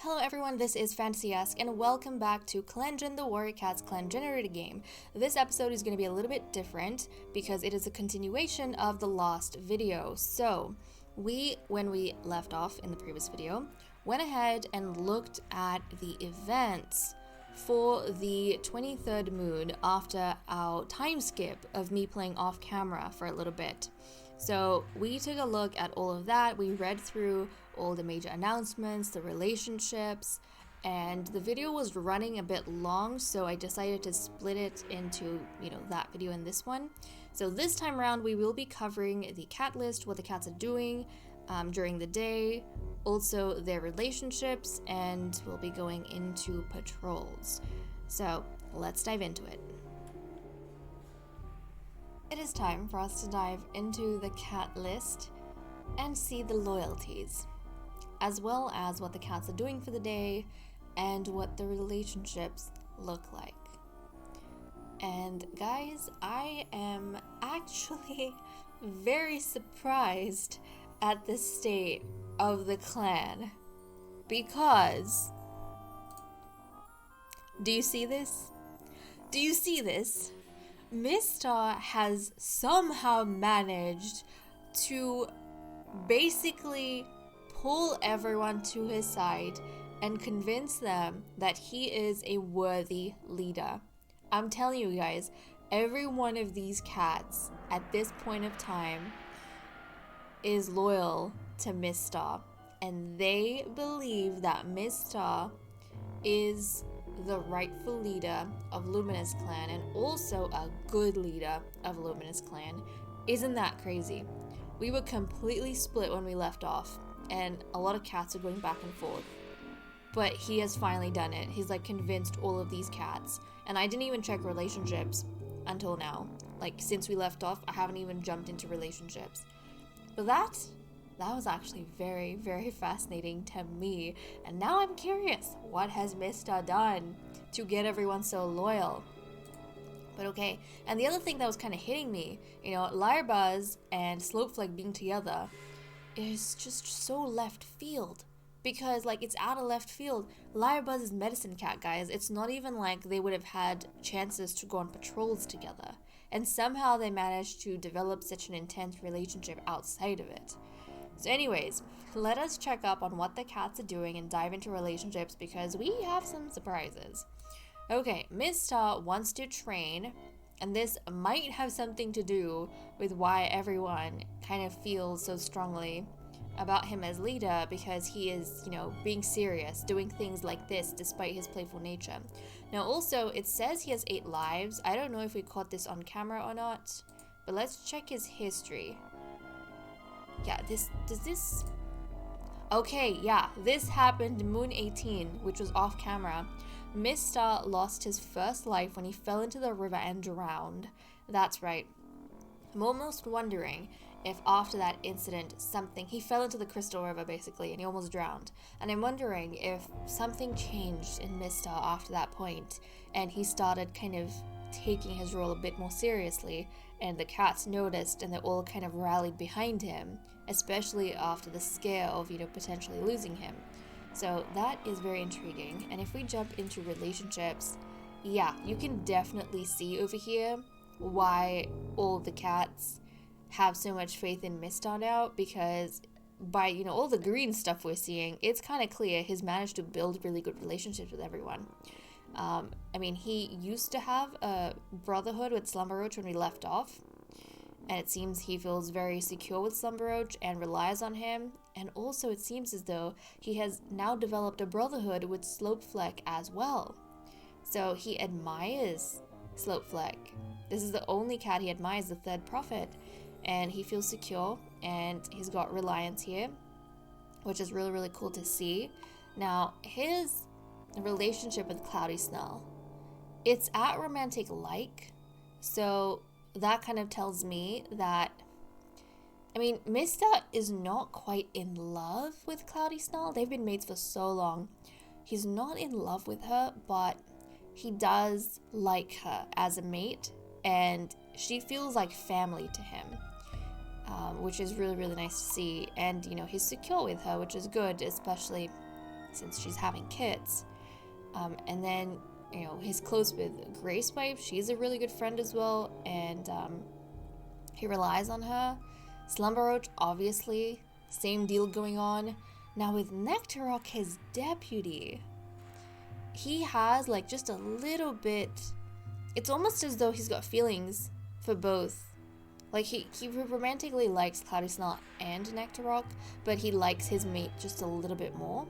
Hello everyone, this is Fantasy-esque and welcome back to ClanGen, the Warrior Cats clan generated game. This episode is going to be a little bit different because it is a continuation of the last video. So, when we left off in the previous video, went ahead and looked at the events for the 23rd moon after our time skip of me playing off camera for a little bit. So we took a look at all of that, we read through all the major announcements, the relationships, and the video was running a bit long, so I decided to split it into, that video and this one. So this time around we will be covering the cat list, what the cats are doing during the day, also their relationships, and we'll be going into patrols. So let's dive into it. It is time for us to dive into the cat list and see the loyalties, as well as what the cats are doing for the day and what the relationships look like. And guys, I am actually very surprised at the state of the clan, because do you see this? Do you see this? Mr. has somehow managed to basically pull everyone to his side and convince them that he is a worthy leader. I'm telling you guys, every one of these cats at this point of time is loyal to Mr. and they believe that Mr. is the rightful leader of Luminous Clan and also a good leader of Luminous Clan. Isn't that crazy? We were completely split when we left off and a lot of cats are going back and forth, but he has finally done it. He's convinced all of these cats, and I didn't even check relationships until now. Since we left off, I haven't even jumped into relationships, but that was actually very, very fascinating to me. And now I'm curious, what has Mr. done to get everyone so loyal? But okay, and the other thing that was kind of hitting me, Lyrebuzz and Slopeflake being together is just so left field. Because, it's out of left field. Lyrebuzz is medicine cat, guys. It's not even like they would have had chances to go on patrols together. And somehow they managed to develop such an intense relationship outside of it. So anyways, let us check up on what the cats are doing and dive into relationships because we have some surprises. Okay, Mr. wants to train, and this might have something to do with why everyone kind of feels so strongly about him as leader, because he is, being serious, doing things like this despite his playful nature. Now also, it says he has 8 lives. I don't know if we caught this on camera or not, but let's check his history. Yeah, okay, yeah, this happened Moon 18, which was off camera. Mr. lost his first life when he fell into the river and drowned. That's right. I'm almost wondering if after that incident he fell into the Crystal River basically and he almost drowned. And I'm wondering if something changed in Mr. after that point and he started kind of taking his role a bit more seriously, and the cats noticed and they all kind of rallied behind him, especially after the scare of, potentially losing him. So that is very intriguing. And if we jump into relationships, yeah, you can definitely see over here why all the cats have so much faith in Mr. now, because by, all the green stuff we're seeing, it's kind of clear he's managed to build really good relationships with everyone. He used to have a brotherhood with Slumberroach when we left off, and it seems he feels very secure with Slumberroach and relies on him, and also it seems as though he has now developed a brotherhood with Slopeflake as well. So he admires Slopeflake. This is the only cat he admires, the third prophet, and he feels secure, and he's got reliance here, which is really, really cool to see. Now, his relationship with Cloudy Snell, it's at romantic like, so that kind of tells me that Mr. is not quite in love with Cloudy Snell. They've been mates for so long. He's not in love with her, but he does like her as a mate, and she feels like family to him, which is really, really nice to see. And he's secure with her, which is good, especially since she's having kids. And then, you know, he's close with Grace Wife. She's a really good friend as well, and he relies on her. Slumberroach, obviously, same deal going on. Now with Nectarok, his deputy, he has like just a little bit, it's almost as though he's got feelings for both. Like he romantically likes Cloudy Snarl and Nectarok, but he likes his mate just a little bit more.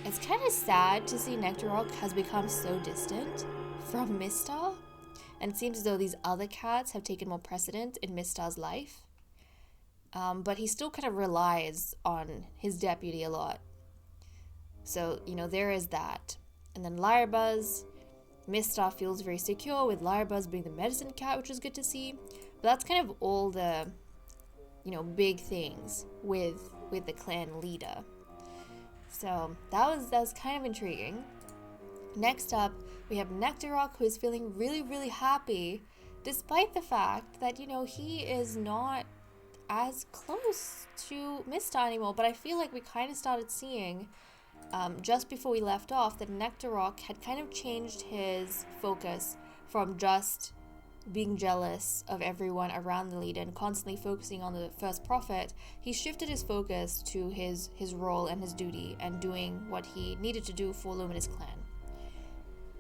It's kind of sad to see Nectarok has become so distant from Mistar, and it seems as though these other cats have taken more precedent in Mistar's life. But he still kind of relies on his deputy a lot. So, you know, there is that. And then Lyrebuzz, Mistar feels very secure with Lyrebuzz being the medicine cat, which is good to see. But that's kind of all the, you know, big things with the clan leader. So that was kind of intriguing. Next up, we have Nectarok, who is feeling really, really happy, despite the fact that, you know, he is not as close to Mistar anymore. But I feel like we kind of started seeing, just before we left off, that Nectarok had kind of changed his focus from just being jealous of everyone around the leader and constantly focusing on the first prophet. He shifted his focus to his role and his duty and doing what he needed to do for Luminous Clan.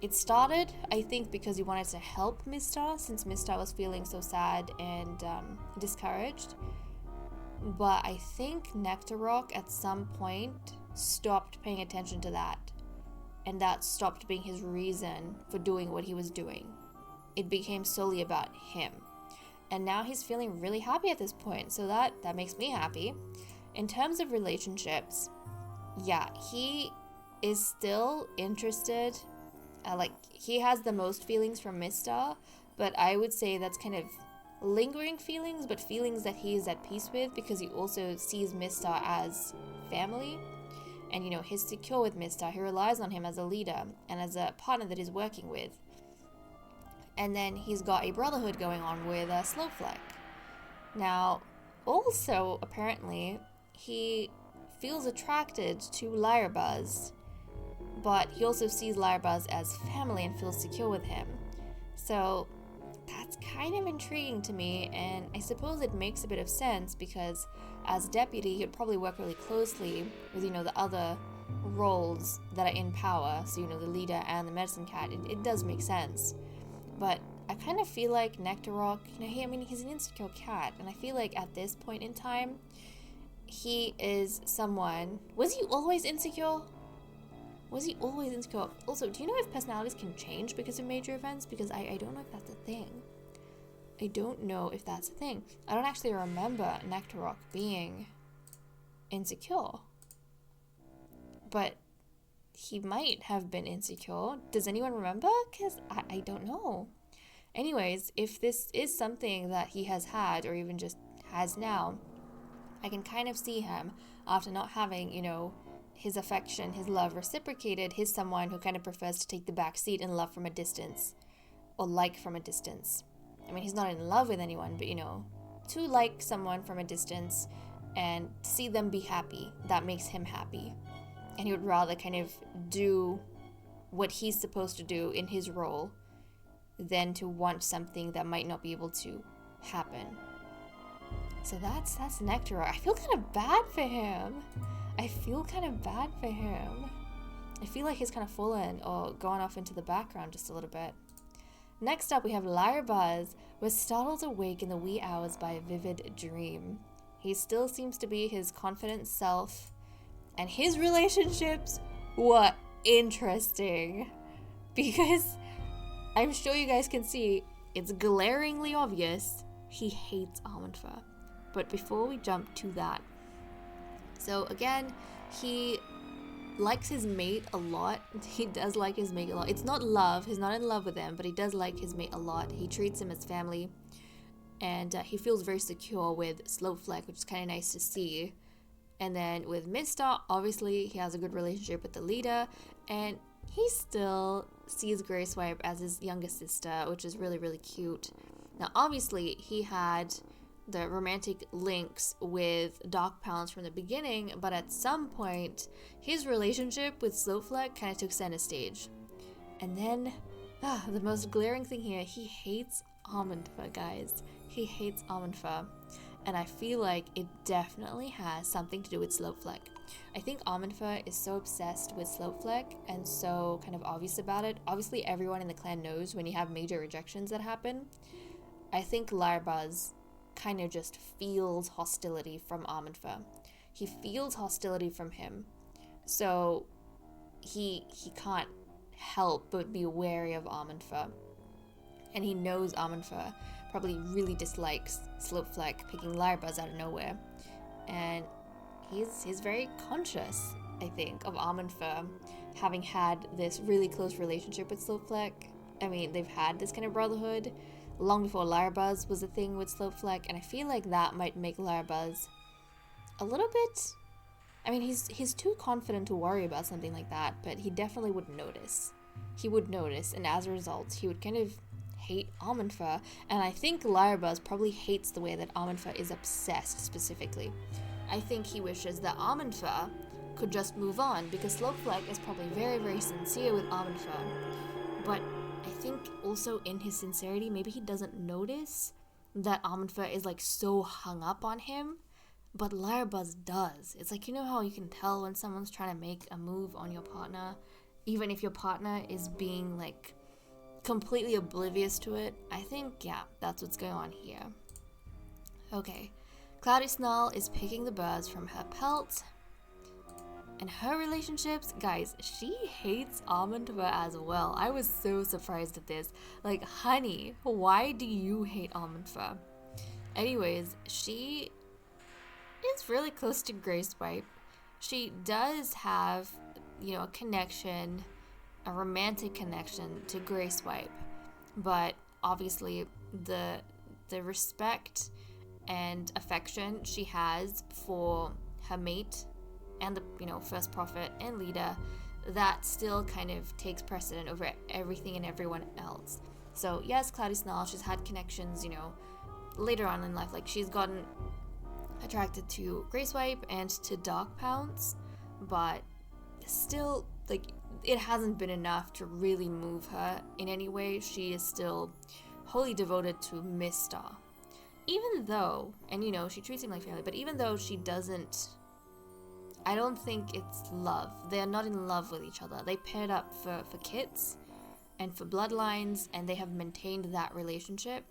It started, I think, because he wanted to help Mistar, since Mistar was feeling so sad and discouraged. But I think Nectarok at some point stopped paying attention to that, and that stopped being his reason for doing what he was doing. It became solely about him, and now he's feeling really happy at this point, so that makes me happy. In terms of relationships, yeah, he is still interested, like he has the most feelings for Mistar, but I would say that's kind of lingering feelings, but feelings that he is at peace with, because he also sees Mistar as family. And, you know, he's secure with Mistar. He relies on him as a leader and as a partner that he's working with. And then he's got a brotherhood going on with Slowfleck. Now, also, apparently, he feels attracted to Lyrebuzz, but he also sees Lyrebuzz as family and feels secure with him. So that's kind of intriguing to me, and I suppose it makes a bit of sense, because as deputy, he'd probably work really closely with, you know, the other roles that are in power. So, you know, the leader and the medicine cat. It does make sense. But I kind of feel like Nectarok, you know, he's an insecure cat, and I feel like at this point in time, he is someone. Was he always insecure? Was he always insecure? Also, do you know if personalities can change because of major events? Because I don't know if that's a thing. I don't know if that's a thing. I don't actually remember Nectarok being insecure. But he might have been insecure. Does anyone remember? Because I don't know. Anyways, if this is something that he has had, or even just has now, I can kind of see him, after not having, you know, his affection, his love reciprocated, he's someone who kind of prefers to take the back seat and love from a distance, or like from a distance. I mean, he's not in love with anyone, but, you know, to like someone from a distance and see them be happy, that makes him happy. And he would rather kind of do what he's supposed to do in his role than to want something that might not be able to happen. So that's Nectarok. I feel kind of bad for him. I feel like he's kind of fallen or gone off into the background just a little bit. Next up, we have Lyrebuzz, was startled awake in the wee hours by a vivid dream. He still seems to be his confident self, and his relationships were interesting, because I'm sure you guys can see, it's glaringly obvious he hates Almond Fur. But before we jump to that, so again, he likes his mate a lot. He does like his mate a lot. It's not love. He's not in love with him, but he does like his mate a lot. He treats him as family, and he feels very secure with Slowfleck, which is kind of nice to see. And then with Mistar, obviously he has a good relationship with the leader, and he still sees Grace Wipe as his youngest sister, which is really, really cute. Now, obviously, he had the romantic links with Dark Pounce from the beginning, but at some point, his relationship with Slopefleck kind of took center stage. And then, the most glaring thing here, he hates almond fur, guys. He hates almond fur. And I feel like it definitely has something to do with Slopefleck. I think almond fur is so obsessed with Slopefleck and so kind of obvious about it. Obviously, everyone in the clan knows when you have major rejections that happen. I think Larbuzz kind of just feels hostility from almond fur. He feels hostility from him. So he can't help but be wary of almond fur. And he knows almond fur probably really dislikes Slopefleck picking Larbuzz out of nowhere. And he's very conscious, I think, of almond fur having had this really close relationship with Slopefleck. I mean, they've had this kind of brotherhood long before Larbuzz was a thing with Slopefleck, and I feel like that might make Larbuzz a little bit... I mean, he's too confident to worry about something like that, but he definitely would notice. He would notice, and as a result, he would kind of hate almond fur, and I think Larbuzz probably hates the way that almond fur is obsessed specifically. I think he wishes that almond fur could just move on, because Slopefleck is probably very, very sincere with almond fur, but I think also in his sincerity, maybe he doesn't notice that almond fur is like so hung up on him, but Larbuzz does. It's like, you know how you can tell when someone's trying to make a move on your partner, even if your partner is being like completely oblivious to it? I think, yeah, that's what's going on here. Okay, Cloudy Snarl is picking the birds from her pelt. And her relationships, guys, she hates almond fur as well. I was so surprised at this. Like, honey, why do you hate almond fur? Anyways, she is really close to Gracewipe. She does have, a connection, a romantic connection to Gracewipe. But obviously, the respect and affection she has for her mate and the first prophet and leader, that still kind of takes precedent over everything and everyone else. So yes, Cloudy Snarl, she's had connections later on in life, like she's gotten attracted to Gracewipe and to Dark Pounce, but still, like, it hasn't been enough to really move her in any way. She is still wholly devoted to Mistar, even though, and she treats him like family, but even though she doesn't, I don't think it's love. They're not in love with each other. They paired up for kits and for bloodlines, and they have maintained that relationship.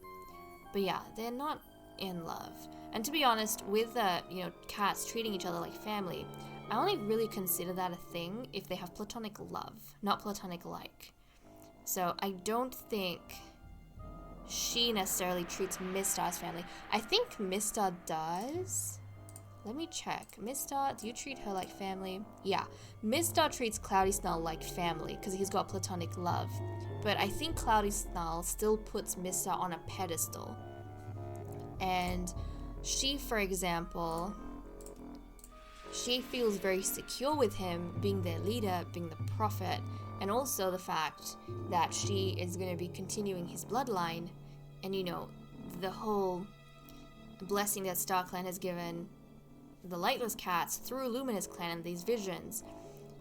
But yeah, they're not in love. And to be honest, with cats treating each other like family, I only really consider that a thing if they have platonic love, not platonic like. So I don't think she necessarily treats Mistar as family. I think Mistar does. Let me check. Mistar, do you treat her like family? Yeah. Mistar treats Cloudy Snarl like family because he's got platonic love. But I think Cloudy Snarl still puts Mistar on a pedestal. And she, for example, she feels very secure with him being their leader, being the prophet, and also the fact that she is going to be continuing his bloodline, and the whole blessing that StarClan has given the Lightless Cats through Luminous Clan and these visions.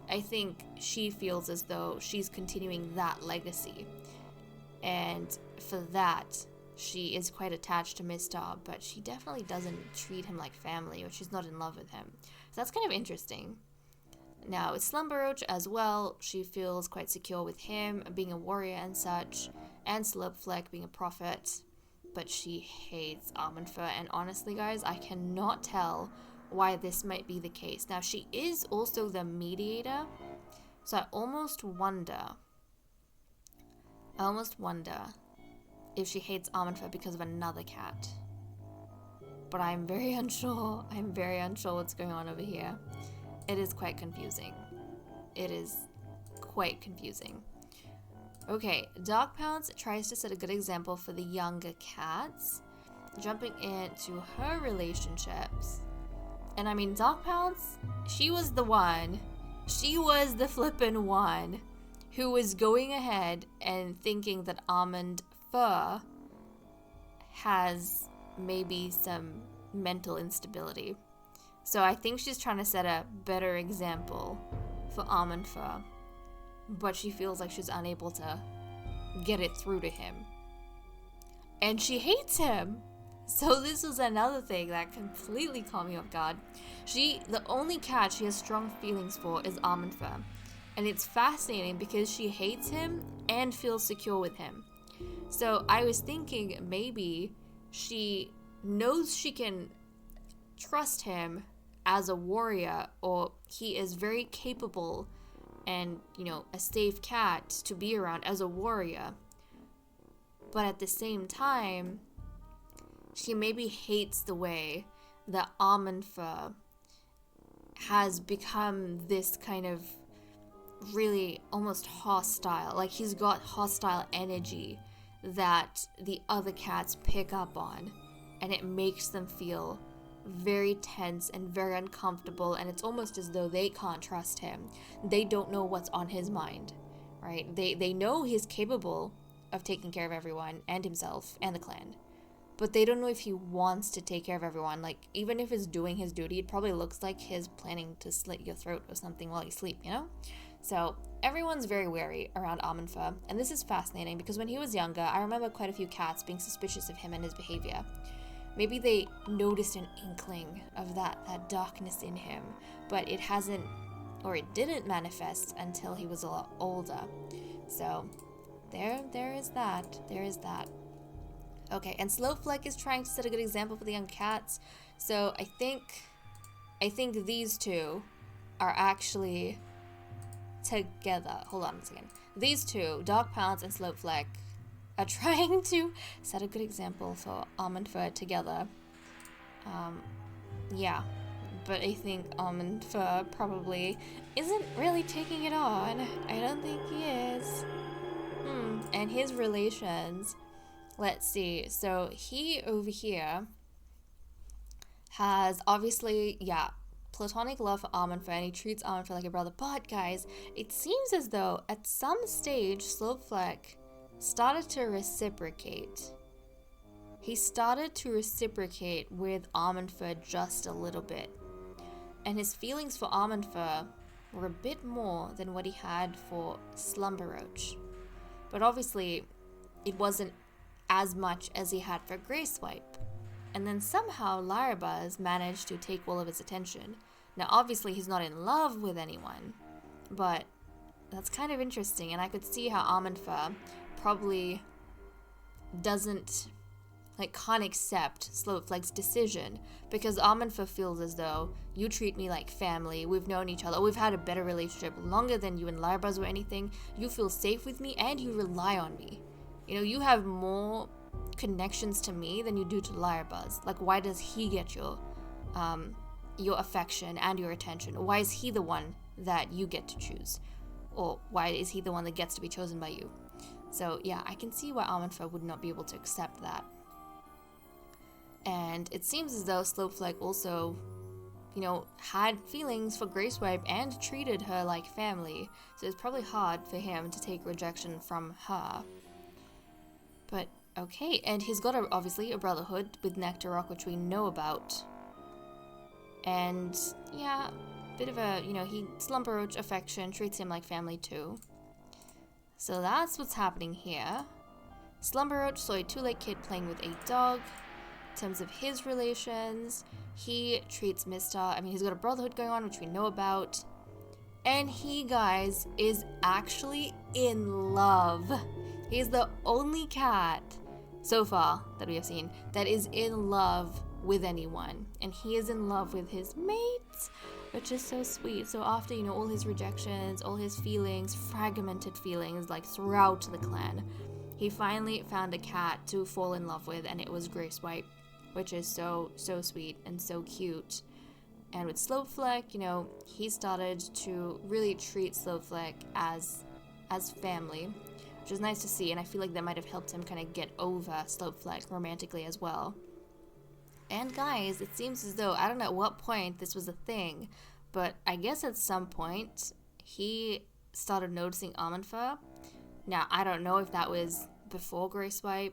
I think she feels as though she's continuing that legacy, and for that she is quite attached to Mistar, but she definitely doesn't treat him like family, or she's not in love with him. So that's kind of interesting. Now, with Slumberroach as well, she feels quite secure with him, being a warrior and such, and Slopefleck being a prophet, but she hates almond fur, and honestly, guys, I cannot tell why this might be the case. Now, she is also the mediator, so I almost wonder if she hates almond fur because of another cat. But I'm very unsure. I'm very unsure what's going on over here. It is quite confusing. It is quite confusing. Okay, Dark Pounce tries to set a good example for the younger cats, jumping into her relationships. And I mean, Dark Pounce, she was the flippin' one who was going ahead and thinking that almond fur has maybe some mental instability. So I think she's trying to set a better example for Amanfa, but she feels like she's unable to get it through to him. And she hates him. So this was another thing that completely caught me off guard. The only cat she has strong feelings for is Amanfa. And it's fascinating because she hates him and feels secure with him. So I was thinking maybe she knows she can trust him as a warrior, or he is very capable and, a safe cat to be around as a warrior. But at the same time, she maybe hates the way that Amanfa has become this kind of really almost hostile. Like, he's got hostile energy that the other cats pick up on, and it makes them feel very tense and very uncomfortable, and it's almost as though they can't trust him. They don't know what's on his mind, right? They know he's capable of taking care of everyone and himself and the clan, but they don't know if he wants to take care of everyone. Like, even if he's doing his duty, it probably looks like he's planning to slit your throat or something while you sleep, So everyone's very wary around Amanfa, and this is fascinating because when he was younger, I remember quite a few cats being suspicious of him and his behavior. Maybe they noticed an inkling of that darkness in him, but it didn't manifest until he was a lot older. So there is that. Okay, and Slowfleck is trying to set a good example for the young cats. So I think these two are actually together. Hold on a second. These two, Dark Pounce and Slowfleck, are trying to set a good example for Amanfa together. Yeah, but I think Amanfa probably isn't really taking it on. I don't think he is. And his relations, let's see. So he over here has obviously, platonic love for Amanfa, and he treats Amanfa like a brother. But guys, it seems as though at some stage Slowfleck started to reciprocate. He started to reciprocate with Amanfa just a little bit. And his feelings for Amanfa were a bit more than what he had for Slumberroach. But obviously, it wasn't as much as he had for Greyswipe. And then somehow Larabuz managed to take all of his attention. Now obviously he's not in love with anyone, but that's kind of interesting, and I could see how Amanfa probably can't accept Slowfleck's decision, because Amanfa feels as though you treat me like family, we've known each other, we've had a better relationship longer than you and Larabuz or anything, you feel safe with me and you rely on me. You have more connections to me than you do to Larabuz. Like, why does he get your affection and your attention? Why is he the one that you get to choose? Or why is he the one that gets to be chosen by you? So yeah, I can see why Amanfa would not be able to accept that. And it seems as though Slowfleck also, had feelings for Greyswipe and treated her like family. So it's probably hard for him to take rejection from her. But okay, and he's got obviously a brotherhood with Nectarrock, which we know about. And yeah, bit of a, he Slumberroach affection, treats him like family too. So that's what's happening here. Slumberroach saw a two-legged kid playing with a dog. In terms of his relations, he treats Mistar, he's got a brotherhood going on, which we know about. And he, guys, is actually in love. He's the only cat so far that we have seen that is in love with anyone. And he is in love with his mates, which is so sweet. So after, all his rejections, all his feelings, fragmented feelings, throughout the clan, he finally found a cat to fall in love with, and it was Greyswipe, which is so sweet and so cute. And with Slowfleck, he started to really treat Slowfleck as family, which is nice to see, and I feel like that might have helped him kind of get over Slowfleck romantically as well. And guys, it seems as though, I don't know at what point this was a thing, but I guess at some point, he started noticing Amanfa. Now, I don't know if that was before Greyswipe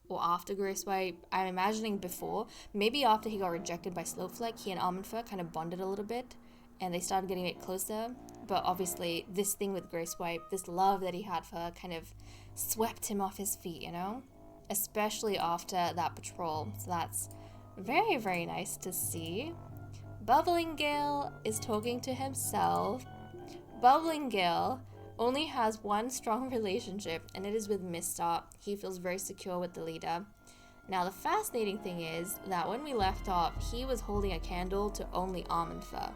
or after Grey Swipe. I'm imagining before. Maybe after he got rejected by Slopefleck, he and Almond Fur kind of bonded a little bit and they started getting a bit closer. But obviously, this thing with Grey Swipe, this love that he had for her, kind of swept him off his feet, you know? Especially after that patrol. So that's very, very nice to see. Bubbling Gale is talking to himself. Bubbling Gale only has one strong relationship, and it is with Mr. He feels very secure with the leader. Now, the fascinating thing is that when we left off, he was holding a candle to only Almond Fur.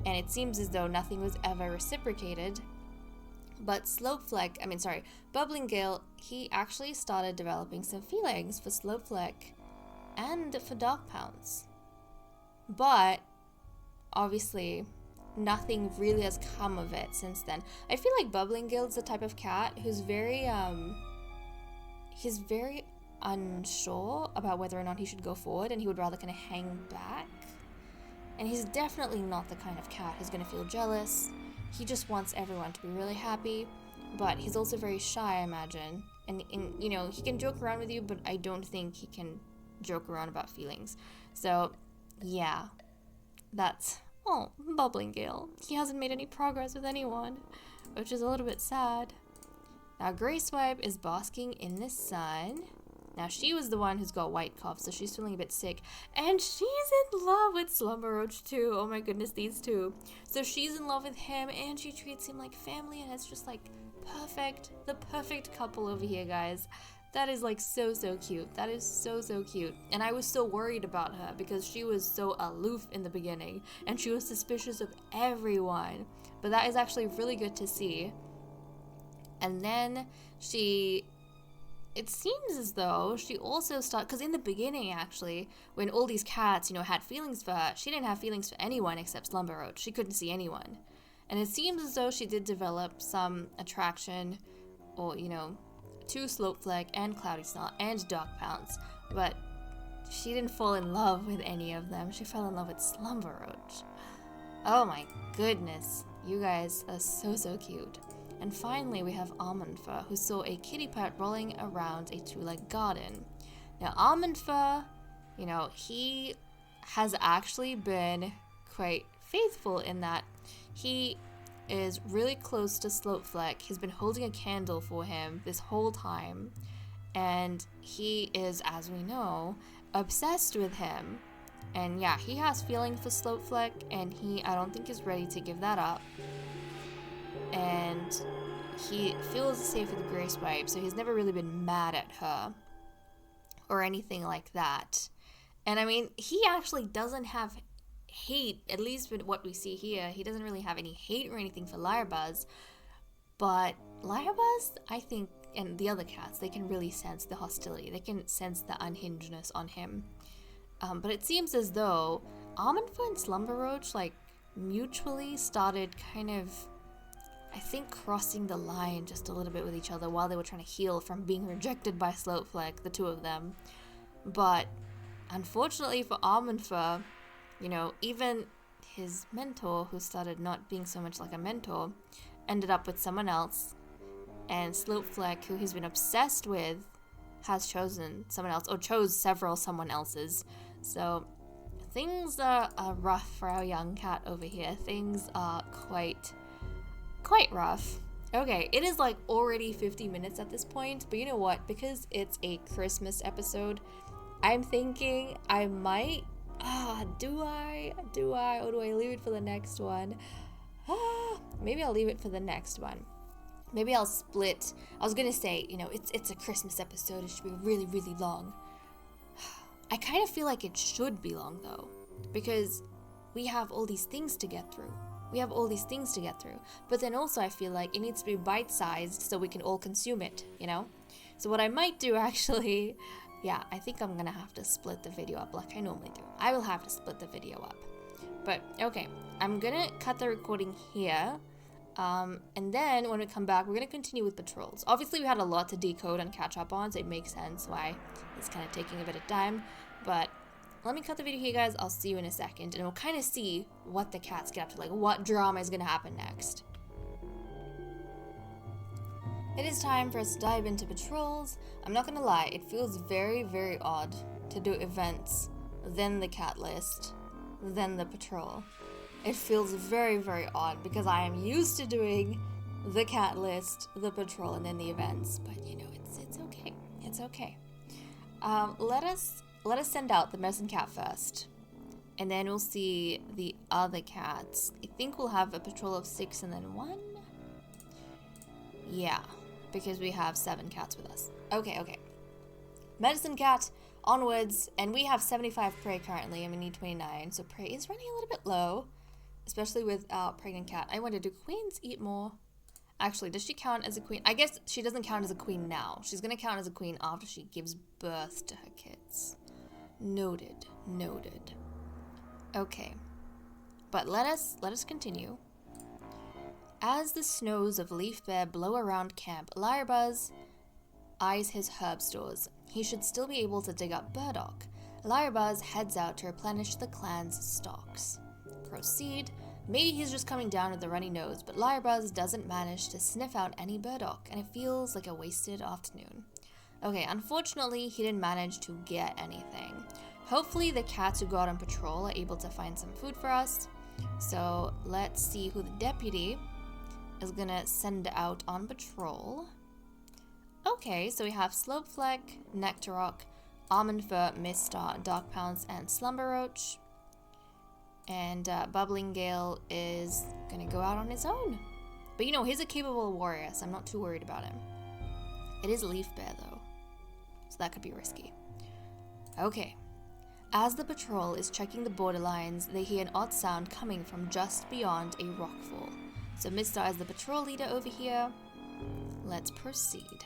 And it seems as though nothing was ever reciprocated. But Bubbling Gale, he actually started developing some feelings for Slopefleck and for Dark Pounce. But, obviously, nothing really has come of it since then. I feel like Bubbling Gale is the type of cat who's very unsure about whether or not he should go forward, and he would rather kind of hang back. And he's definitely not the kind of cat who's going to feel jealous. He just wants everyone to be really happy, but he's also very shy, I imagine. And you know, he can joke around with you, but I don't think he can joke around about feelings. So, yeah, that's... Oh, Bubbling Gale. He hasn't made any progress with anyone, which is a little bit sad. Now, Grey Swipe is basking in the sun. Now, she was the one who's got white cough, so she's feeling a bit sick. And she's in love with Slumber Roach, too. Oh my goodness, these two. So she's in love with him, and she treats him like family, and it's just, like, perfect. The perfect couple over here, guys. That is, like, so, so cute. That is so, so cute. And I was so worried about her because she was so aloof in the beginning, and she was suspicious of everyone. But that is actually really good to see. And then it seems as though she also started, because in the beginning, actually, when all these cats, you know, had feelings for her, she didn't have feelings for anyone except Slumber Roach. She couldn't see anyone. And it seems as though she did develop some attraction, or, you know, to Slopefleck and Cloudy Snot and Dark Pounce, but she didn't fall in love with any of them. She fell in love with Slumber Roach. Oh my goodness. You guys are so, so cute. And finally, we have Almond Fur, who saw a kitty pet rolling around a two-legged garden. Now, Almond Fur, you know, he has actually been quite faithful in that he is really close to Slopefleck. He's been holding a candle for him this whole time. And he is, as we know, obsessed with him. And yeah, he has feelings for Slopefleck, and I don't think is ready to give that up. And he feels safe with Grey Swipe, so he's never really been mad at her or anything like that. And I mean, he actually doesn't have hate, at least with what we see here. He doesn't really have any hate or anything for Lyrebuzz, but Lyrebuzz, I think, and the other cats, they can really sense the hostility. They can sense the unhingedness on him. But it seems as though Almond Fur and Slumber Roach, like, mutually started kind of, I think, crossing the line just a little bit with each other while they were trying to heal from being rejected by Slopefleck, the two of them. But unfortunately for Almond Fur, you know, even his mentor, who started not being so much like a mentor, ended up with someone else. And Slopefleck, who he's been obsessed with, has chosen someone else, or chose several someone else's. So things are rough for our young cat over here. Things are quite rough. Okay, it is like already 50 minutes at this point, but you know what? Because it's a Christmas episode, I'm thinking I might... do I? Or do I leave it for the next one? Maybe I'll leave it for the next one. Maybe I'll split. I was gonna say, you know, it's a Christmas episode. It should be really, really long. I kind of feel like it should be long, though, because we have all these things to get through. But then also I feel like it needs to be bite-sized so we can all consume it, you know? So what I might do, actually... Yeah, I think I'm gonna have to split the video up like I normally do. I will have to split the video up. But, okay, I'm gonna cut the recording here. And then, when we come back, we're gonna continue with patrols. Obviously, we had a lot to decode and catch up on, so it makes sense why it's kind of taking a bit of time. But, let me cut the video here, guys. I'll see you in a second. And we'll kind of see what the cats get up to, like what drama is gonna happen next. It is time for us to dive into patrols. I'm not gonna lie, it feels very, very odd to do events, then the cat list, then the patrol. It feels very, very odd because I am used to doing the cat list, the patrol, and then the events. But you know, it's okay. It's okay. Let us send out the medicine cat first, and then we'll see the other cats. I think we'll have a patrol of 6 and then 1. Yeah, because we have 7 cats with us. Okay. Medicine cat, onwards, and we have 75 prey currently, and we need 29, so prey is running a little bit low, especially with pregnant cat. I wonder, do queens eat more? Actually, does she count as a queen? I guess she doesn't count as a queen now. She's gonna count as a queen after she gives birth to her kids. Noted. Okay, but let us continue. As the snows of Leaf Bear blow around camp, Lyrebuzz eyes his herb stores. He should still be able to dig up burdock. Lyrebuzz heads out to replenish the clan's stocks. Proceed. Maybe he's just coming down with a runny nose, but Lyrebuzz doesn't manage to sniff out any burdock, and it feels like a wasted afternoon. Okay, unfortunately, he didn't manage to get anything. Hopefully the cats who go out on patrol are able to find some food for us. So let's see who the deputy is gonna send out on patrol. Okay, so we have Slopefleck, Nectarrock, Almond Fur, Mistar, Dark Pounce, and Slumber Roach. And Bubbling Gale is gonna go out on his own. But you know, he's a capable warrior, so I'm not too worried about him. It is Leaf Bear though, so that could be risky. Okay. As the patrol is checking the borderlines, they hear an odd sound coming from just beyond a rockfall. So Mistar is the patrol leader over here. Let's proceed.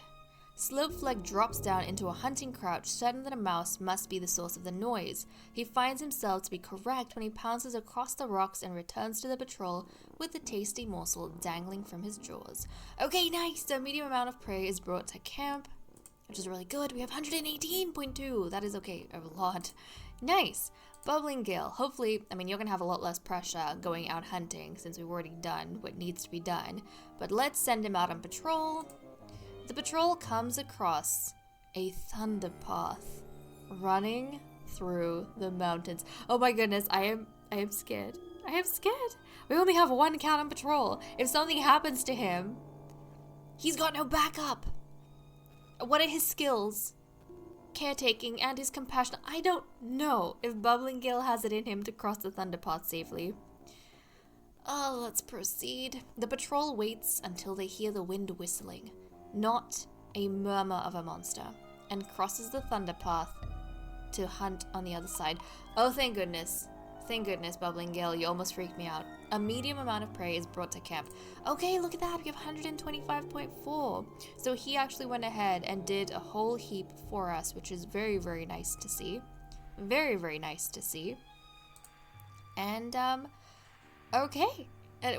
Slopefleck drops down into a hunting crouch, certain that a mouse must be the source of the noise. He finds himself to be correct when he pounces across the rocks and returns to the patrol with a tasty morsel dangling from his jaws. Okay, nice! A medium amount of prey is brought to camp, which is really good. We have 118.2. That is okay, a lot. Nice! Bubbling Gale. Hopefully, I mean, you're gonna have a lot less pressure going out hunting since we've already done what needs to be done. But let's send him out on patrol. The patrol comes across a thunder path running through the mountains. Oh my goodness, I am scared. I am scared. We only have 1 cat on patrol. If something happens to him, he's got no backup. What are his skills? Caretaking and his compassion. I don't know if Bubbling Gale has it in him to cross the thunder path safely. Oh, let's proceed. The patrol waits until they hear the wind whistling, not a murmur of a monster, and crosses the thunder path to hunt on the other side. Oh, thank goodness. Thank goodness, Bubbling Gale, you almost freaked me out. A medium amount of prey is brought to camp. Okay, look at that, we have 125.4. So he actually went ahead and did a whole heap for us, which is very, very nice to see. Very, very nice to see. And, okay.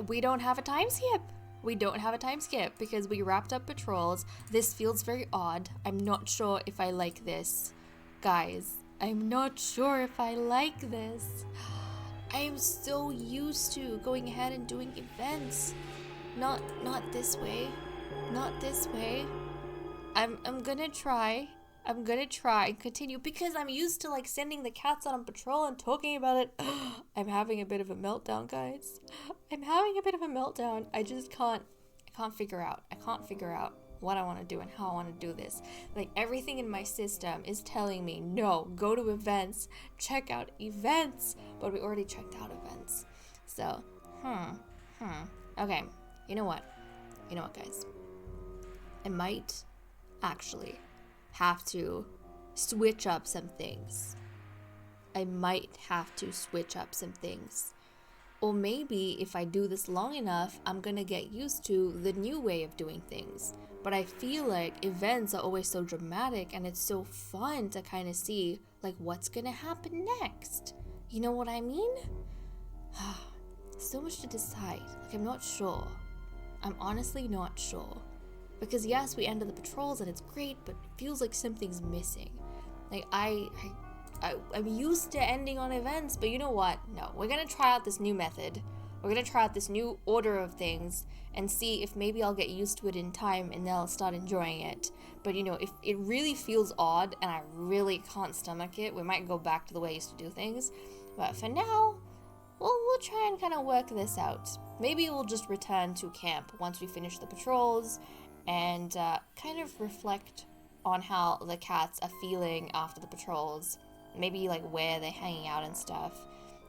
We don't have a time skip. We don't have a time skip because we wrapped up patrols. This feels very odd. I'm not sure if I like this. Guys, I'm not sure if I like this. I am so used to going ahead and doing events. Not this way. Not this way. I'm gonna try. I'm gonna try and continue because I'm used to like sending the cats out on patrol and talking about it. I'm having a bit of a meltdown, guys. I'm having a bit of a meltdown. I can't figure out. I can't figure out what I want to do and how I want to do this. Like everything in my system is telling me, no, go to events, check out events, but we already checked out events. So, okay, you know what, guys, I might actually have to switch up some things. Or maybe if I do this long enough, I'm gonna get used to the new way of doing things. But I feel like events are always so dramatic and it's so fun to kind of see like what's gonna happen next. You know what I mean? So much to decide. Like I'm not sure. I'm honestly not sure. Because yes, we ended the patrols and it's great, but it feels like something's missing. Like I'm used to ending on events, but you know what? No, we're gonna try out this new method We're gonna try out this new order of things and see if maybe I'll get used to it in time and then I'll start enjoying it. But you know, if it really feels odd and I really can't stomach it, we might go back to the way I used to do things. But for now, we'll try and kind of work this out. Maybe we'll just return to camp once we finish the patrols and kind of reflect on how the cats are feeling after the patrols. Maybe like where they're hanging out and stuff.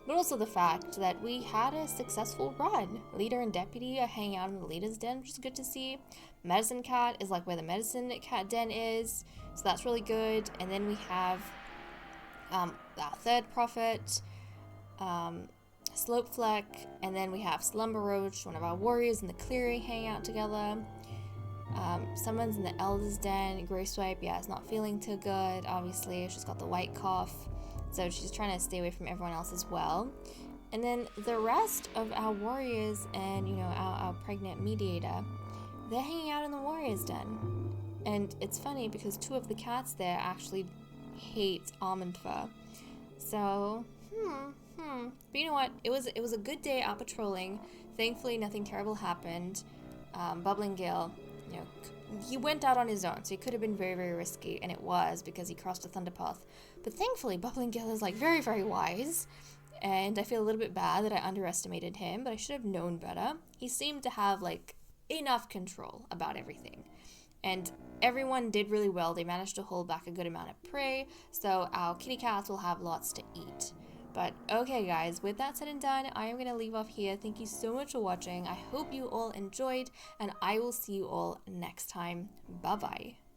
But also the fact that we had a successful run. Leader and deputy are hanging out in the leader's den, which is good to see. Medicine cat is like where the medicine cat den is, so that's really good. And then we have our third prophet, Slope Fleck, and then we have Slumber Roach, one of our warriors in the clearing, hanging out together. Someone's in the Elder's Den. Grey Swipe, yeah, is not feeling too good, obviously. She's got the white cough, so she's trying to stay away from everyone else as well. And then the rest of our warriors and, you know, our pregnant mediator, they're hanging out in the warrior's den. And it's funny because 2 of the cats there actually hate almond fur. So, But you know what? It was a good day out patrolling. Thankfully, nothing terrible happened. Bubbling Gale, you know, he went out on his own, so he could have been very, very risky, and it was because he crossed a thunder path. But thankfully, Bubbling Gale is like very, very wise, and I feel a little bit bad that I underestimated him, but I should have known better. He seemed to have like enough control about everything. And everyone did really well. They managed to hold back a good amount of prey, so our kitty cats will have lots to eat. But okay guys, with that said and done, I am going to leave off here. Thank you so much for watching. I hope you all enjoyed, and I will see you all next time. Bye bye.